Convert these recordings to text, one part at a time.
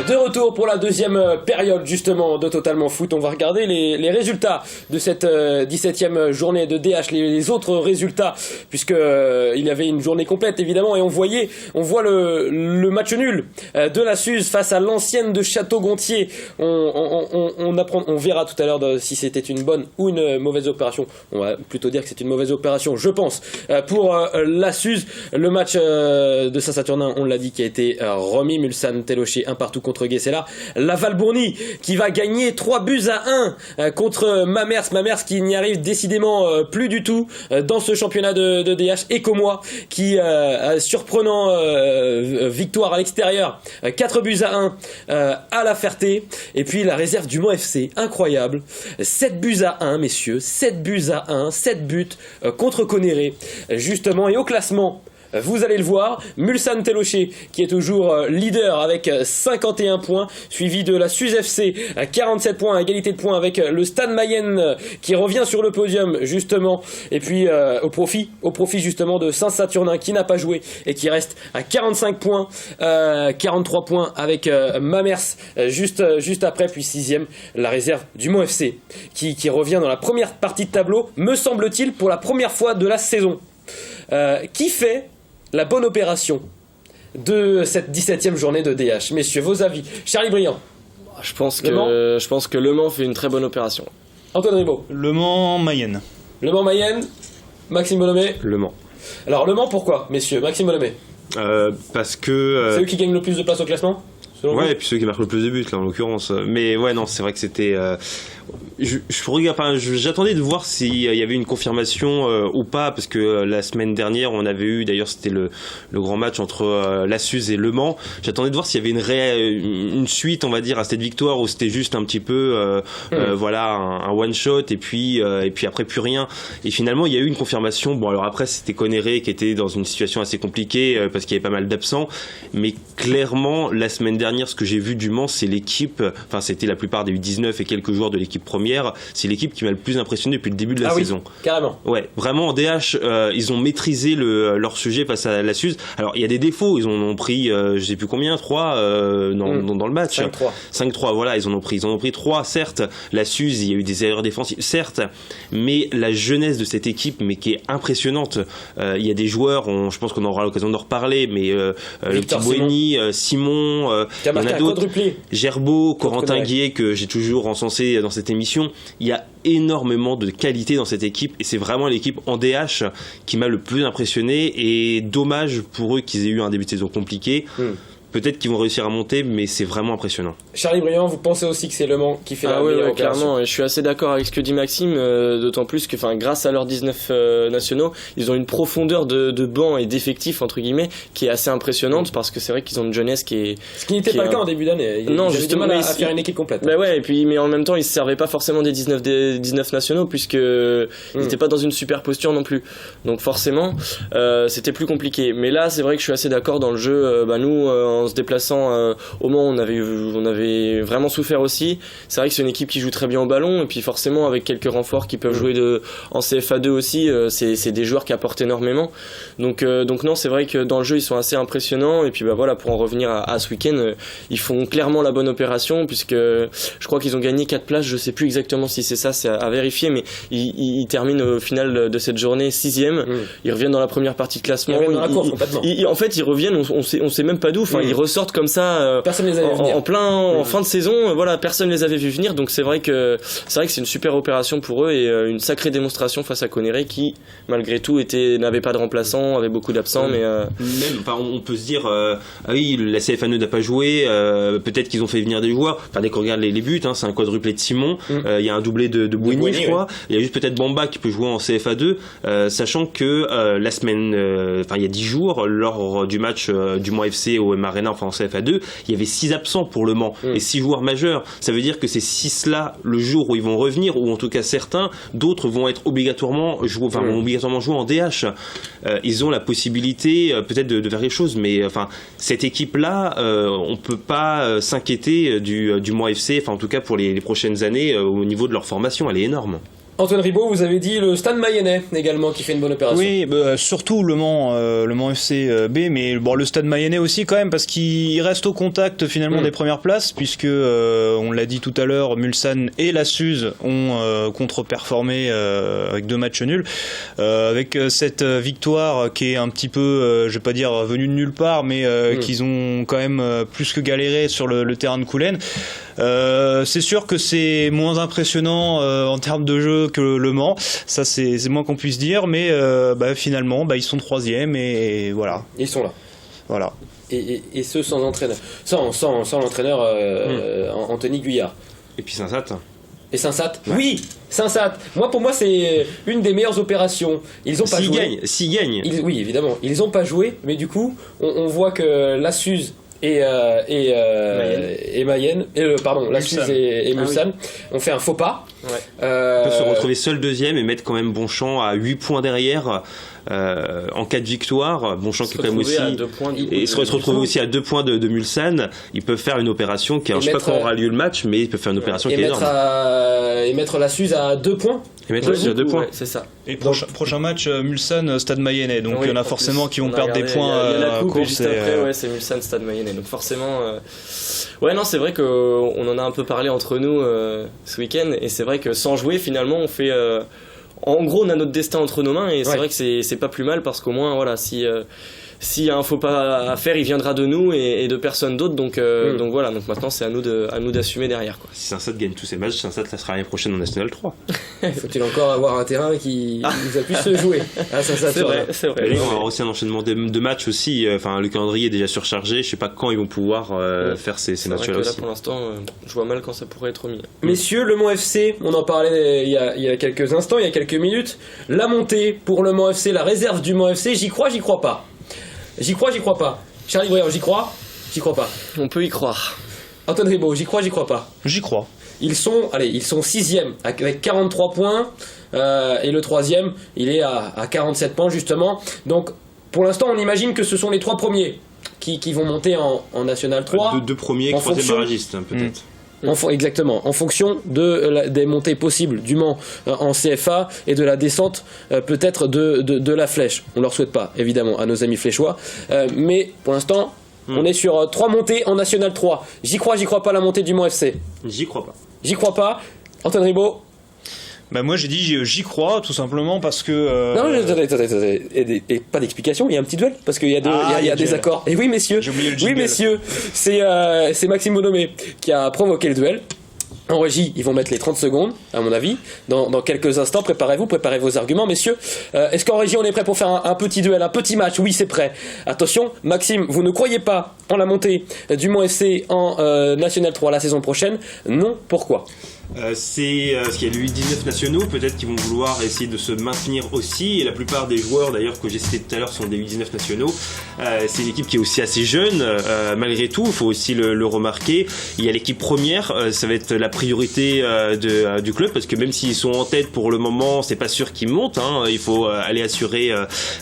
De retour pour la deuxième période justement de Totalement Foot. On va regarder les résultats de cette 17e journée de DH, les autres résultats, puisque il y avait une journée complète évidemment, et on voit le match nul de la Suze face à l'ancienne de Château-Gontier. On verra tout à l'heure si c'était une bonne ou une mauvaise opération. On va plutôt dire que c'est une mauvaise opération, je pense, pour la Suze. Le match de Saint-Saturnin, on l'a dit, qui a été remis. Mulsanne Télocher 1 partout contre Guessela. La Valbournie qui va gagner 3-1 contre Mamers qui n'y arrive décidément plus du tout dans ce championnat de DH. Et Comois qui surprenant victoire à l'extérieur 4-1 à La Ferté. Et puis la réserve du Mans FC, incroyable, 7-1 messieurs, 7-1, 7 buts contre Conéré justement. Et au classement, vous allez le voir, Mulsanne Télocher qui est toujours leader avec 51 points, suivi de la Suze FC 47 points, à égalité de points avec le Stade Mayenne qui revient sur le podium justement, et puis au profit justement de Saint-Saturnin qui n'a pas joué et qui reste à 45 points, 43 points avec Mamers juste après, puis 6ème la réserve du Mans FC qui revient dans la première partie de tableau, me semble-t-il pour la première fois de la saison. Qui fait la bonne opération de cette 17e journée de DH? Messieurs, vos avis. Charlie Briand. Je pense que Le Mans fait une très bonne opération. Antoine Ribaud. Le Mans Mayenne. Le Mans Mayenne. Maxime Bolomé. Le Mans. Alors Le Mans, pourquoi, messieurs? Maxime Bolomé. Parce que... C'est eux qui gagnent le plus de place au classement? Ouais, et puis ceux qui marquent le plus de buts là en l'occurrence. Mais ouais, non, c'est vrai que c'était... J'attendais de voir s'il y avait une confirmation ou pas, parce que la semaine dernière on avait eu, d'ailleurs c'était le grand match entre la Suze et Le Mans. J'attendais de voir s'il y avait une suite, on va dire, à cette victoire, ou c'était juste un petit peu voilà, un one shot et puis après plus rien. Et finalement il y a eu une confirmation. Bon, alors après c'était Conéré qui était dans une situation assez compliquée parce qu'il y avait pas mal d'absents, mais clairement la semaine dernière ce que j'ai vu du Mans, c'est l'équipe, enfin c'était la plupart des U19 et quelques joueurs de l'équipe première, c'est l'équipe qui m'a le plus impressionné depuis le début de la saison. Oui, carrément. Ouais, vraiment en DH, ils ont maîtrisé leur sujet face à la Suze. Alors il y a des défauts, ils en ont pris, je sais plus combien, 3 dans le match. 5-3, voilà, ils en ont pris 3, certes. La Suze, il y a eu des erreurs défensives, certes, mais la jeunesse de cette équipe, mais qui est impressionnante. Il y a des joueurs, je pense qu'on aura l'occasion d'en reparler, mais le petit Boigny, Simon, il y en a d'autres, Gerbeau, Corentin Guillet, que j'ai toujours encensé dans cette émission. Il y a énormément de qualité dans cette équipe et c'est vraiment l'équipe en DH qui m'a le plus impressionné, et dommage pour eux qu'ils aient eu un début de saison compliqué. Peut-être qu'ils vont réussir à monter, mais c'est vraiment impressionnant. Charlie Briand, vous pensez aussi que c'est Le Mans qui fait la meilleure opération? Clairement, je suis assez d'accord avec ce que dit Maxime, d'autant plus que grâce à leurs 19 nationaux, ils ont une profondeur de banc et d'effectifs entre guillemets qui est assez impressionnante, parce que c'est vrai qu'ils ont une jeunesse qui est... Ce qui n'était pas le cas en début d'année. Non, justement, à faire une équipe complète. Bah ouais, mais en même temps, ils se servaient pas forcément des 19 nationaux, puisque ils n'étaient pas dans une super posture non plus. Donc forcément, c'était plus compliqué. Mais là, c'est vrai que je suis assez d'accord dans le jeu. Nous, en se déplaçant au Mans, on avait vraiment souffert aussi. C'est vrai que c'est une équipe qui joue très bien au ballon, et puis forcément avec quelques renforts qui peuvent jouer en CFA2 aussi, c'est des joueurs qui apportent énormément. Donc non, c'est vrai que dans le jeu ils sont assez impressionnants. Et puis voilà, pour en revenir à ce week-end, ils font clairement la bonne opération, puisque je crois qu'ils ont gagné 4 places, je sais plus exactement si c'est ça, c'est à vérifier, mais ils terminent au final de cette journée 6ème. Ils reviennent dans la première partie de classement. En fait ils reviennent, on sait même pas d'où, ils ressortent comme ça en fin de saison, voilà, personne les avait vus venir. Donc c'est vrai que c'est une super opération pour eux, et une sacrée démonstration face à Conéré qui malgré tout n'avait pas de remplaçant, avait beaucoup d'absents. Mais même, on peut se dire oui, la CFA2 n'a pas joué, peut-être qu'ils ont fait venir des joueurs. Dès qu'on regarde les buts, c'est un quadruplé de Simon, il y a un doublé de Boigny, je crois, il y a juste peut-être Bamba qui peut jouer en CFA2, sachant que la semaine, il y a 10 jours, lors du match du Mans FC au M Arena, en CFA2, il y avait 6 absents pour Le Mans et 6 joueurs majeurs. Ça veut dire que ces 6 là, le jour où ils vont revenir, ou en tout cas certains, d'autres vont être obligatoirement jouer en DH. Ils ont la possibilité peut-être de faire quelque chose, mais cette équipe là, on peut pas s'inquiéter du Mans FC, en tout cas pour les prochaines années, au niveau de leur formation, elle est énorme. Antoine Ribaud, vous avez dit le Stade Mayennais également qui fait une bonne opération. Oui, surtout le Mans FC B, mais bon, le Stade Mayennais aussi quand même, parce qu'il reste au contact finalement des premières places, puisque on l'a dit tout à l'heure, Mulsanne et la Suze ont contre-performé avec 2 matchs nuls, avec cette victoire qui est un petit peu, je vais pas dire venue de nulle part, mais qu'ils ont quand même plus que galéré sur le terrain de Coulennes. C'est sûr que c'est moins impressionnant en termes de jeu que le Mans, ça c'est moins qu'on puisse dire, mais finalement ils sont 3e et voilà. Ils sont là. Voilà. Et ce sans entraîneur, sans l'entraîneur Anthony Guyard. Et puis Saint-Satt. Et Saint-Satt, oui, Saint-Satt. Pour moi, c'est une des meilleures opérations. Ils ont pas joué. S'ils gagnent. Oui, évidemment. Ils ont pas joué, mais du coup, on voit que la Suze et Mayenne, la Suze et Mulsanne ont fait un faux pas. Ouais. Ils peuvent se retrouver seul 2e et mettre quand même Bonchamp à 8 points derrière. En cas de victoire, Bonchamp qui est quand même aussi et se retrouver aussi à 2 points de Mulsanne, ils peuvent faire une opération qui, je sais pas quand aura lieu le match, mais ils peuvent faire une opération qui est énorme. Et mettre la Suze à 2 points. Et mettre la Suze à 2 points. Ouais, c'est ça. Et prochain match Mulsanne Stade Mayennais, donc il y en a forcément qui vont perdre des points à la coupe, course. Et juste après, c'est Mulsanne Stade Mayennais, donc forcément. Ouais, non, c'est vrai qu'on en a un peu parlé entre nous ce week-end, et c'est vrai que sans jouer, finalement, on fait. En gros, on a notre destin entre nos mains, et c'est vrai que c'est pas plus mal, parce qu'au moins, voilà, s'il y a un faux pas à faire, il viendra de nous et de personne d'autre, donc voilà, donc maintenant c'est à nous d'assumer derrière, quoi. Si Saint-Satt gagne tous ses matchs, Saint-Satt sera l'année prochaine en National 3. Faut-il encore avoir un terrain qui nous a pu se jouer à Saint-Satt. C'est vrai. Mais on va avoir aussi un enchaînement de matchs aussi, le calendrier est déjà surchargé, je sais pas quand ils vont pouvoir faire ces matchs-là aussi. Là, pour l'instant, je vois mal quand ça pourrait être mis. Messieurs, le Mans FC, on en parlait il y a quelques instants, il y a quelques minutes, la montée pour le Mans FC, la réserve du Mans FC, j'y crois pas. J'y crois pas. Charlie Briand, j'y crois pas. On peut y croire. Antoine Ribaud, j'y crois pas. J'y crois. Ils sont 6e avec 43 points et le 3e, il est à 47 points justement. Donc pour l'instant, on imagine que ce sont les 3 premiers qui vont monter en National 3. Deux premiers, 3e barragiste peut-être. Exactement, en fonction des montées possibles du Mans en CFA et de la descente peut-être de la Flèche. On ne leur souhaite pas, évidemment, à nos amis fléchois. Mais pour l'instant, on est sur 3 montées en National 3. J'y crois pas la montée du Mans FC. J'y crois pas. Antoine Ribaud. Moi j'ai dit j'y crois tout simplement parce que Non, attendez. Et pas d'explication, il y a un petit duel parce qu'il y a des accords. Et oui messieurs, c'est Maxime Bonomé qui a provoqué le duel. En régie, ils vont mettre les 30 secondes, à mon avis. Dans quelques instants, préparez vos arguments, messieurs. Est-ce qu'en régie, on est prêt pour faire un petit duel, un petit match? Oui, c'est prêt. Attention, Maxime, vous ne croyez pas en la montée du Mans FC en National 3 la saison prochaine? Non, pourquoi? C'est parce qu'il y a les 19 nationaux, peut-être qu'ils vont vouloir essayer de se maintenir aussi, et la plupart des joueurs d'ailleurs que j'ai cités tout à l'heure sont des 19 nationaux. C'est une équipe qui est aussi assez jeune, malgré tout, il faut aussi le remarquer. Il y a l'équipe première, ça va être la priorité du club, parce que même s'ils sont en tête pour le moment, c'est pas sûr qu'ils montent, il faut aller assurer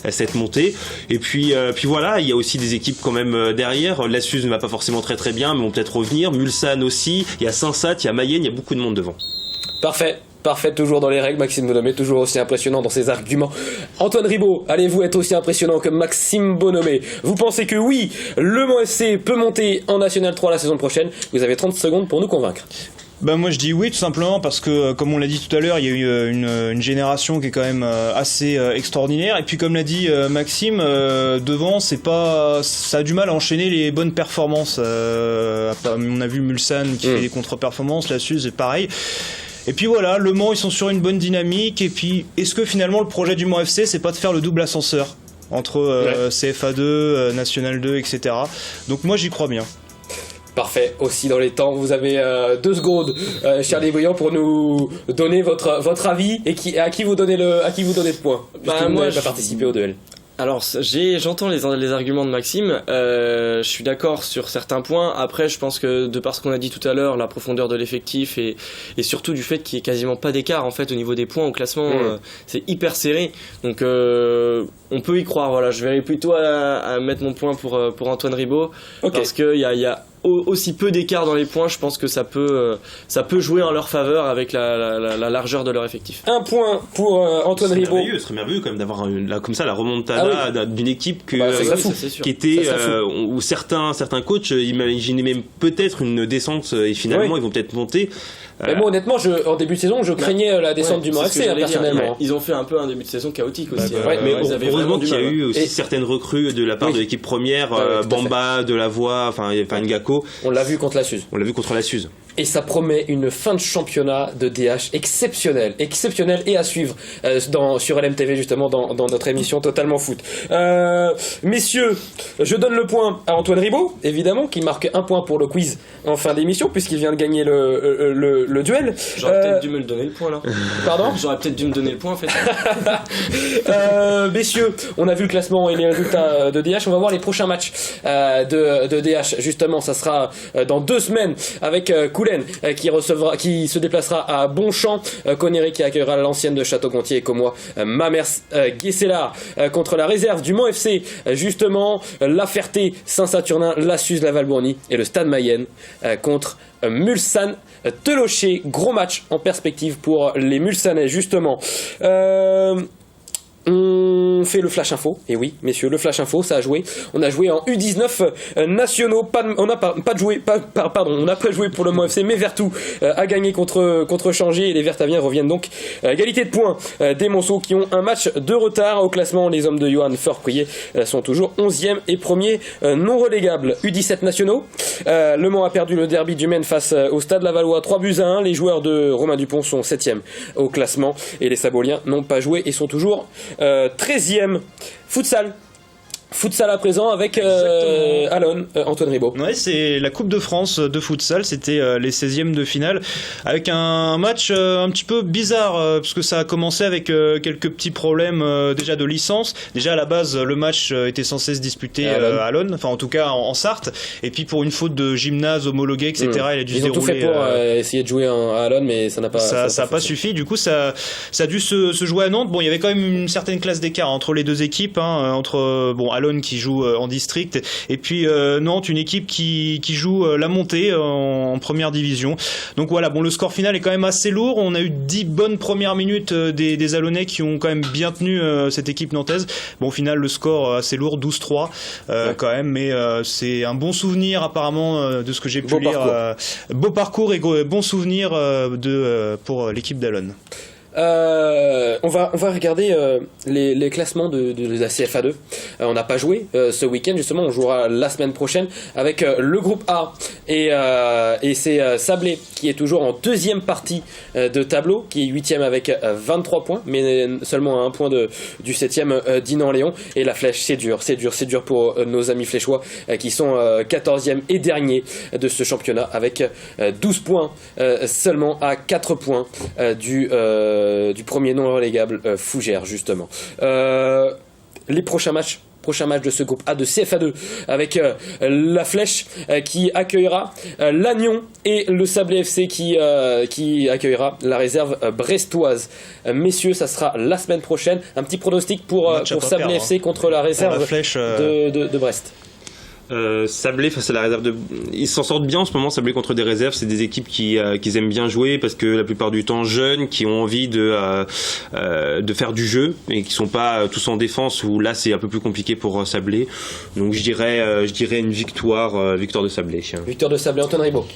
cette montée. Et puis voilà, il y a aussi des équipes quand même derrière. La Suze ne va pas forcément très très bien, mais vont peut-être revenir. Mulsanne aussi, il y a Saint-Satt, il y a Mayenne, il y a beaucoup de monde devant. Parfait, toujours dans les règles, Maxime Bonomé, toujours aussi impressionnant dans ses arguments. Antoine Ribaud, allez-vous être aussi impressionnant que Maxime Bonomé? Vous pensez que oui, le Mans FC peut monter en National 3 la saison prochaine? Vous avez 30 secondes pour nous convaincre. Moi je dis oui tout simplement parce que comme on l'a dit tout à l'heure, il y a eu une génération qui est quand même assez extraordinaire, et puis comme l'a dit Maxime, devant ça a du mal à enchaîner les bonnes performances. On a vu Mulsanne qui fait des contre-performances, la Suze est pareil. Et puis voilà, le Mans ils sont sur une bonne dynamique, et puis est-ce que finalement le projet du Mans FC c'est pas de faire le double ascenseur entre CFA2, National 2, etc. Donc moi j'y crois bien. Parfait, aussi dans les temps, vous avez 2 secondes, Charlie Briand, pour nous donner votre avis et à qui vous donnez le point, puisque vous n'avez pas participé au duel. Alors j'entends les arguments de Maxime, je suis d'accord sur certains points. Après je pense que de par ce qu'on a dit tout à l'heure, la profondeur de l'effectif et surtout du fait qu'il n'y ait quasiment pas d'écart en fait au niveau des points au classement, c'est hyper serré, donc on peut y croire. Voilà, je vais plutôt à mettre mon point pour Antoine Ribaud, parce qu'il y a aussi peu d'écart dans les points, je pense que ça peut jouer en leur faveur avec la largeur de leur effectif. Un point pour Antoine Ribaud. Ce serait merveilleux quand même d'avoir comme ça la remontada d'une équipe qui était où certains coachs imaginaient même peut-être une descente et finalement ils vont peut-être monter. Mais moi honnêtement, en début de saison, je craignais la descente du Mont FC personnellement. Ils ont fait un peu un début de saison chaotique aussi. Mais heureusement qu'il y a eu aussi certaines recrues de la part de l'équipe première, Bamba, Delavoye, enfin Ngako. On l'a vu contre la Suze. Et ça promet une fin de championnat de DH exceptionnelle et à suivre sur LMTV justement dans notre émission Totalement Foot. Messieurs, je donne le point à Antoine Ribaud, évidemment, qui marque un point pour le quiz en fin d'émission puisqu'il vient de gagner le duel. J'aurais peut-être dû me le donner le point là. Pardon ? J'aurais peut-être dû me donner le point en fait. Messieurs, on a vu le classement et les résultats de DH. On va voir les prochains matchs de DH. Justement, ça sera dans 2 semaines avec Koulen qui se déplacera à Bonchamp, Connery qui accueillera l'ancienne de Château-Gontier et Commois, Mamers Guesselard contre la réserve du Mont FC, justement La Ferté, Saint-Saturnin, la Suze, la Valbournie et le Stade Mayenne contre Mulsanne Telocher. Gros match en perspective pour les Mulsanais justement. On fait le Flash Info, et oui, messieurs, le Flash Info, ça a joué. On a joué en U19 nationaux. On n'a pas joué pour le Mont FC, mais Vertou a gagné contre Changé, et les Vertaviens reviennent donc à égalité de points des Monceaux qui ont un match de retard au classement. Les hommes de Johan Fort-Pouillet sont toujours 11e et 1er non relégables. U17 nationaux, Le Mans a perdu le derby du Maine face au Stade Lavallois 3-1. Les joueurs de Romain Dupont sont 7e au classement et les Saboliens n'ont pas joué et sont toujours 13e. Futsal à présent avec Alon, Antoine Ribaud. Ouais, c'est la Coupe de France de futsal, c'était les 16e de finale avec un match un petit peu bizarre parce que ça a commencé avec quelques petits problèmes déjà de licence. Déjà à la base le match était censé se disputer à Alon, enfin en tout cas en Sarthe, et puis pour une faute de gymnase homologuée etc. Il a dû se dérouler. Ils ont tout fait pour essayer de jouer à Alon, mais ça n'a pas ça a pas suffi. Du coup ça a dû se jouer à Nantes. Bon, il y avait quand même une certaine classe d'écart entre les deux équipes, entre Alon qui joue en district et puis Nantes, une équipe qui joue la montée en première division. Donc voilà, bon, le score final est quand même assez lourd. On a eu 10 bonnes premières minutes des Alonnais qui ont quand même bien tenu cette équipe nantaise. Bon, au final le score assez lourd, 12-3 quand même, mais c'est un bon souvenir apparemment de ce que j'ai pu lire. Beau parcours et bon souvenir pour l'équipe d'Alon. On va regarder les classements de la CFA2. On n'a pas joué ce week-end, justement, on jouera la semaine prochaine avec le groupe A et c'est Sablé qui est toujours en 2e partie de tableau, qui est 8e avec 23 points, mais seulement à 1 point du 7e Dinan-Léon. Et la Flèche, c'est dur pour nos amis fléchois qui sont 14e et dernier de ce championnat avec 12 points seulement, à 4 points du premier non relégable Fougères justement. Les prochains matchs de ce groupe A de CFA2 avec la Flèche qui accueillera l'Agnon et le Sablé FC qui accueillera la réserve brestoise. Messieurs, ça sera la semaine prochaine. Un petit pronostic pour Sablé FC contre la réserve de Brest. Sablé face à la réserve ils s'en sortent bien en ce moment. Sablé contre des réserves, c'est des équipes qui aiment bien jouer parce que la plupart du temps jeunes, qui ont envie de faire du jeu et qui sont pas tous en défense, où là c'est un peu plus compliqué pour Sablé. Donc je dirais une victoire de Sablé. Victoire de Sablé. Antoine Ribaud.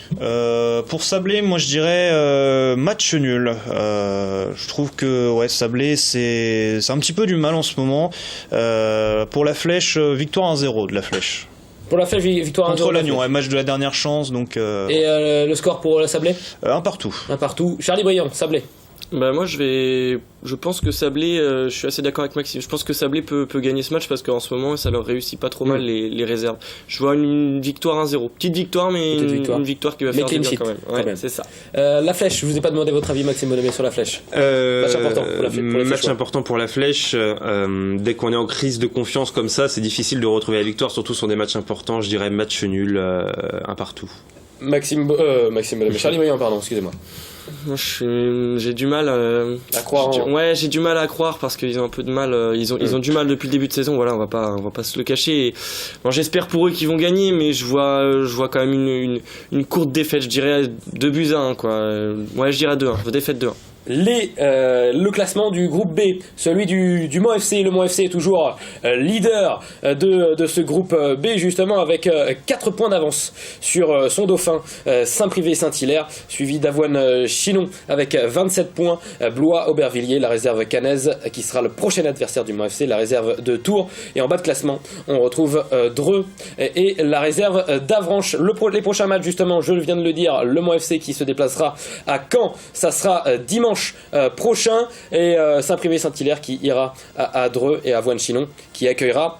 Pour Sablé, moi je dirais match nul. Je trouve que Sablé c'est un petit peu du mal en ce moment. Pour la Flèche, victoire 1-0 de la Flèche. Pour la Flèche, victoire 1-0 contre l'Agnon, match de la dernière chance. Donc, Et le score pour la Sablé ? 1 partout. 1 partout. Charlie Briand, Sablé. Bah moi je pense que Sablé, je suis assez d'accord avec Maxime, je pense que Sablé peut gagner ce match parce qu'en ce moment ça leur réussit pas trop mal les réserves. Je vois une victoire 1-0, petite victoire mais une victoire qui va faire du bien quand même. Ouais, c'est ça. La Flèche, je vous ai pas demandé votre avis Maxime Bonhomet sur la Flèche. Match important pour la Flèche. Match important pour la Flèche. Dès qu'on est en crise de confiance comme ça, c'est difficile de retrouver la victoire, surtout sur des matchs importants. Je dirais match nul, 1 partout. Maxime Charlie Moyen, pardon, excusez-moi. Moi, j'ai du mal à croire. J'ai du mal à croire parce qu'ils ont un peu de mal. Ils ont du mal depuis le début de saison. Voilà, on va pas se le cacher. Et, bon, j'espère pour eux qu'ils vont gagner, mais je vois quand même une courte défaite. Je dirais 2-1, quoi. Ouais, je dirais 2-1. Défaite 2-1. Le classement du groupe B, celui du Mans FC. Le Mans FC est toujours leader de ce groupe B, justement, avec 4 points d'avance sur son dauphin Saint-Privé-Saint-Hilaire, suivi d'Avoine-Chinon avec 27 points. Blois-Aubervilliers, la réserve caennaise, qui sera le prochain adversaire du Mans FC, la réserve de Tours. Et en bas de classement, on retrouve Dreux et la réserve d'Avranches. Les prochains matchs, justement, je viens de le dire, le Mans FC qui se déplacera à Caen, ça sera dimanche prochain, et Saint-Privé-Saint-Hilaire qui ira à Dreux, et Avoine-Chinon qui accueillera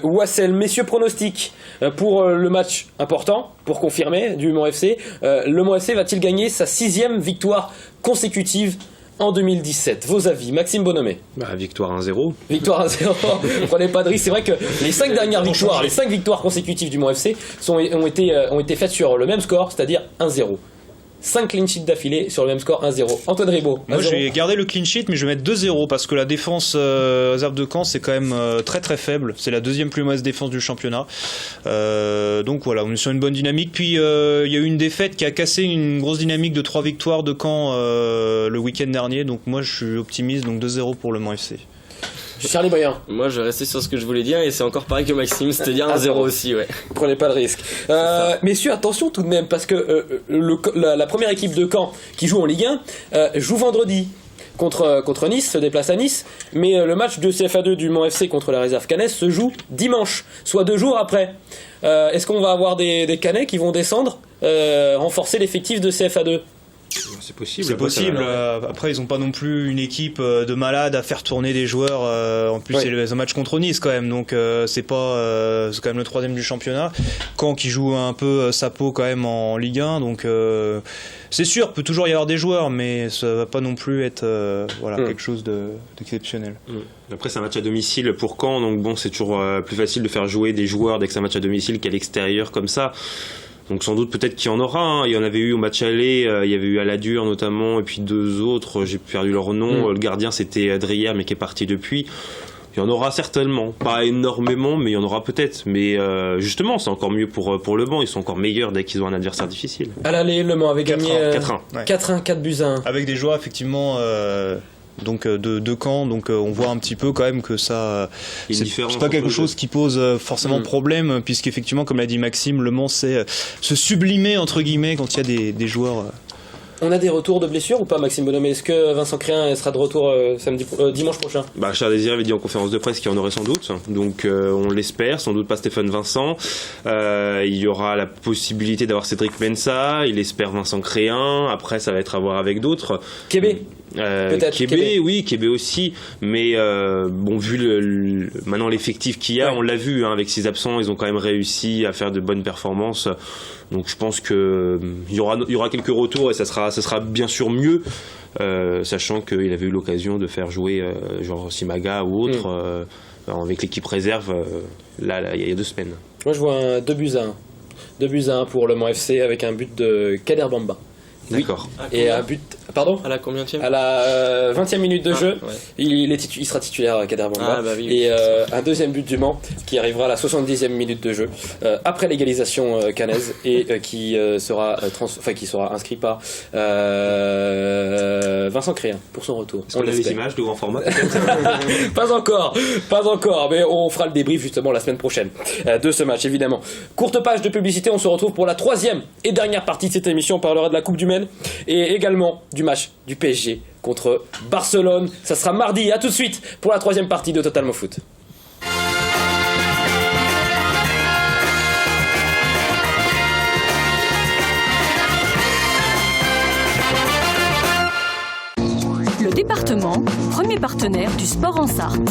Ouassel. Messieurs, pronostics pour le match important, pour confirmer, du Mans FC. Le Mans FC va-t-il gagner sa 6e victoire consécutive en 2017? Vos avis, Maxime Bonhomé? Victoire 1-0. Victoire 1-0, prenez pas de risque. C'est vrai que les 5 dernières victoires, les 5 victoires consécutives du Mans FC ont été faites sur le même score, c'est-à-dire 1-0. 5 clean sheets d'affilée sur le même score, 1-0. Antoine Ribaud. Moi, je vais garder le clean sheet, mais je vais mettre 2-0 parce que la défense réserve de Caen, c'est quand même très très faible. C'est la 2e plus mauvaise défense du championnat. Donc voilà, on est sur une bonne dynamique. Puis il y a eu une défaite qui a cassé une grosse dynamique de 3 victoires de Caen le week-end dernier. Donc moi, je suis optimiste. Donc 2-0 pour le Mans FC. Charlie Moyen. Moi, je vais rester sur ce que je voulais dire, et c'est encore pareil que Maxime, c'est-à-dire 1-0 aussi, ouais. Prenez pas de risque. Messieurs, attention tout de même, parce que la première équipe de Caen qui joue en Ligue 1 joue vendredi contre Nice, se déplace à Nice, mais le match de CFA2 du Mans FC contre la réserve caennaise se joue dimanche, soit 2 jours après. Est-ce qu'on va avoir des Caennais qui vont descendre, renforcer l'effectif de CFA2? C'est possible. C'est possible. Après, ils n'ont pas non plus une équipe de malades à faire tourner des joueurs. En plus, c'est un match contre Nice quand même. Donc, c'est quand même le 3e du championnat. Caen qui joue un peu sa peau quand même en Ligue 1. Donc, c'est sûr, il peut toujours y avoir des joueurs, mais ça va pas non plus être quelque chose d'exceptionnel. Après, c'est un match à domicile pour Caen. Donc, bon, c'est toujours plus facile de faire jouer des joueurs dès que c'est un match à domicile qu'à l'extérieur comme ça. Donc sans doute peut-être qu'il y en aura, hein. Il y en avait eu au match aller, il y avait eu Aladur notamment, et puis 2 autres, j'ai perdu leur nom. Le gardien c'était Adrien, mais qui est parti depuis. Il y en aura certainement, pas énormément, mais il y en aura peut-être. Mais justement, c'est encore mieux pour le Mans, ils sont encore meilleurs dès qu'ils ont un adversaire difficile. À l'aller, le Mans avait gagné 4-1. 4-1, 4-1. Avec des joueurs effectivement donc de Caen, donc on voit un petit peu quand même que ça c'est pas quelque chose qui pose forcément problème, puisqu'effectivement, comme l'a dit Maxime, le Mans c'est se sublimer entre guillemets quand il y a des joueurs. On a des retours de blessures ou pas, Maxime Bonhomme? Est-ce que Vincent Créin sera de retour dimanche prochain? Charles Désiré avait dit en conférence de presse qu'il y en aurait sans doute, donc on l'espère, sans doute pas Stéphane Vincent. Il y aura la possibilité d'avoir Cédric Mensah, il espère Vincent Créin, après ça va être à voir avec d'autres. Kébé peut-être. Kébé aussi, mais bon, vu maintenant l'effectif qu'il y a, on l'a vu, hein, avec 6 absents, ils ont quand même réussi à faire de bonnes performances. Donc je pense que il y aura quelques retours, et ça sera bien sûr mieux, sachant qu'il avait eu l'occasion de faire jouer genre Simaga ou autre avec l'équipe réserve là il y a 2 semaines. Moi je vois un 2-1 pour le Mans FC avec un but de Kader Bamba. D'accord. Et un but. Pardon? À la combienième? À la 20e minute de jeu. Ouais. Il sera titulaire, Kader Bamba. Et un 2e but du Mans qui arrivera à la 70e minute de jeu après l'égalisation caennaise, et qui sera inscrit par Vincent Créin pour son retour. Est-ce qu'on a les images de grand format? Pas encore, mais on fera le débrief justement la semaine prochaine de ce match, évidemment. Courte page de publicité, on se retrouve pour la 3e et dernière partie de cette émission. On parlera de la Coupe du Maine et également du match du PSG contre Barcelone. Ça sera mardi. À tout de suite pour la 3e partie de Totalement Foot. Le département, premier partenaire du sport en Sarthe.